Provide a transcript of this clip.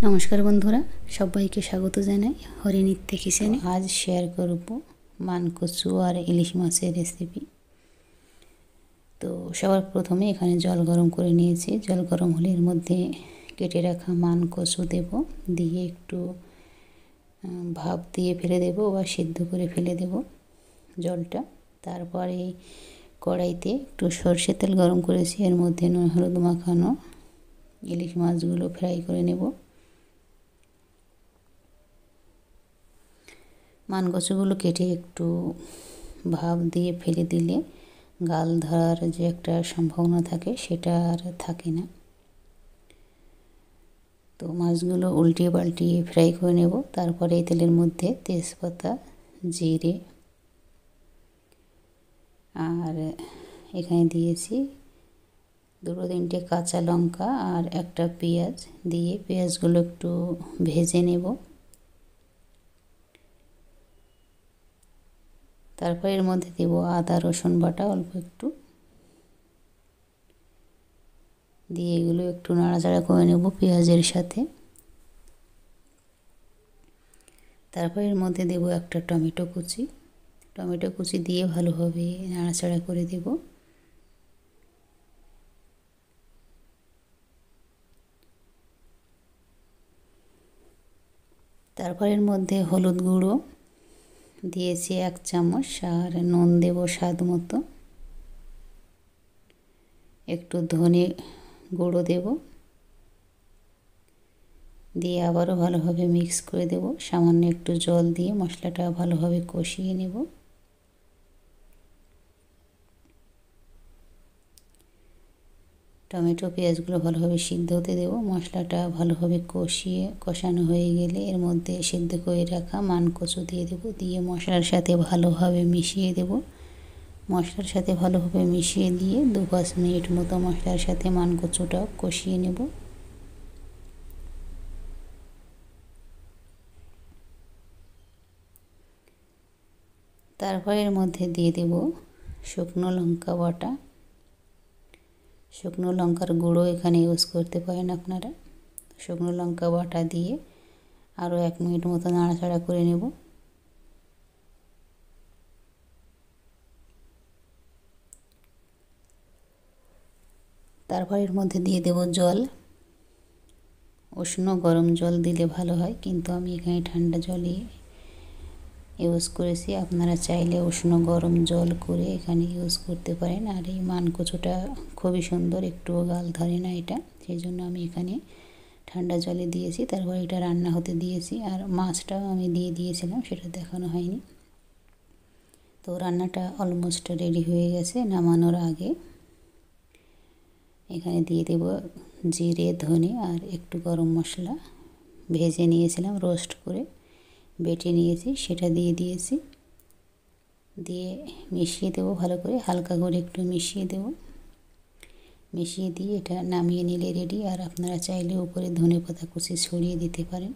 नमस्कार बंधुरा सबाइके स्वागत जानाई हरिनित्य किचेने। आज शेयर करब मान कचु और इलिश माछेर रेसिपि। तो सबार प्रथमे एखाने जल गरम करे निয়েছি। जल गरम हले एर मध्य केटे रखा मान कचु देब, दिए एकटू भाप दिए फेले देब बा सिद्ध करे फेले देब जलटा। तारपरे कड़ाईते एकटू सर्षे तेल गरम करेছি, एर मध्य नुन हलुद माखानो इलिश माछगुलो फ्राई करे नेब। मान कचुगुलो केटे एकटू भाप दिए फेले दिले गाल धरार जे एकटा सम्भावना थाके सेटा आर थाके ना। तो माछगुलो उल्टिए पाल्टिए फ्राई करे नेब। तारपरे एई तेलेर मध्य तेजपाता जिरे और एखाने दिएছি दुটো तीनटे काँचा लंका और एकटा पेঁয়াজ दिए पेঁয়াজগুলো একটু ভেজে নেব। তারপর এর মধ্যে দেব আদা রসুন বাটা অল্প একটু দিয়ে এগুলো একটু নাড়াচাড়া করে নেব পেঁয়াজের সাথে। তারপর এর মধ্যে দেব একটা টমেটো কুচি দিয়ে ভালোভাবে নাড়াচাড়া করে দেব। তারপর এর মধ্যে হলুদ গুঁড়ো দিয়েছি 1 চামচ আর নুন দেব স্বাদ মতো, একটু ধনে গুঁড়ো দেব দিয়ে আবারও ভালোভাবে মিক্স করে দেব। সামান্য একটু জল দিয়ে মশলাটা ভালোভাবে কষিয়ে নেব। টমেটো পেঁয়াজগুলো ভালোভাবে সিদ্ধ হতে দেব। মশলাটা ভালোভাবে কষানো হয়ে গেলে এর মধ্যে সিদ্ধ করে রাখা মান কচু দিয়ে দেব, দিয়ে মশলার সাথে ভালোভাবে মিশিয়ে দেব। মশলার সাথে ভালোভাবে মিশিয়ে দিয়ে 2-5 মিনিট মতো মশলার সাথে মান কচুটা কষিয়ে নেব। তারপর এর মধ্যে দিয়ে দেব শুকনো লঙ্কা বাটা, শুকনো লঙ্কার গুঁড়ো এখানে ইউজ করতে পারেন আপনারা। শুকনো লঙ্কা বাটা দিয়ে আরও 1 মিনিট মতো নাড়াচাড়া করে নেব। তারপর এর মধ্যে দিয়ে দেব জল। উষ্ণ গরম জল দিলে ভালো হয়, কিন্তু আমি এখানে ঠান্ডা জলই ইউজ করেছি। আপনারা চাইলে উষ্ণ গরম জল করে এখানে ইউজ করতে পারেন। আর এই মান কচুটা খুবই সুন্দর, একটুও গাল ধরে না এটা, সেই জন্য আমি এখানে ঠান্ডা জলে দিয়েছি। তারপর এটা রান্না হতে দিয়েছি। আর মাছটাও আমি দিয়ে দিয়েছিলাম, সেটা দেখানো হয়নি। তো রান্নাটা অলমোস্ট রেডি হয়ে গেছে। নামানোর আগে এখানে দিয়ে দেব জিরে ধনে আর একটু গরম মশলা ভেজে নিয়েছিলাম, রোস্ট করে বেটে নিয়েছি, সেটা দিয়ে দিয়েছি। দিয়ে মিশিয়ে দেব ভালো করে, হালকা করে একটু মিশিয়ে দেব। মিশিয়ে দিয়ে এটা নামিয়ে নিলে রেডি। আর আপনারা চাইলে উপরে ধনেপাতা কুচি ছড়িয়ে দিতে পারেন।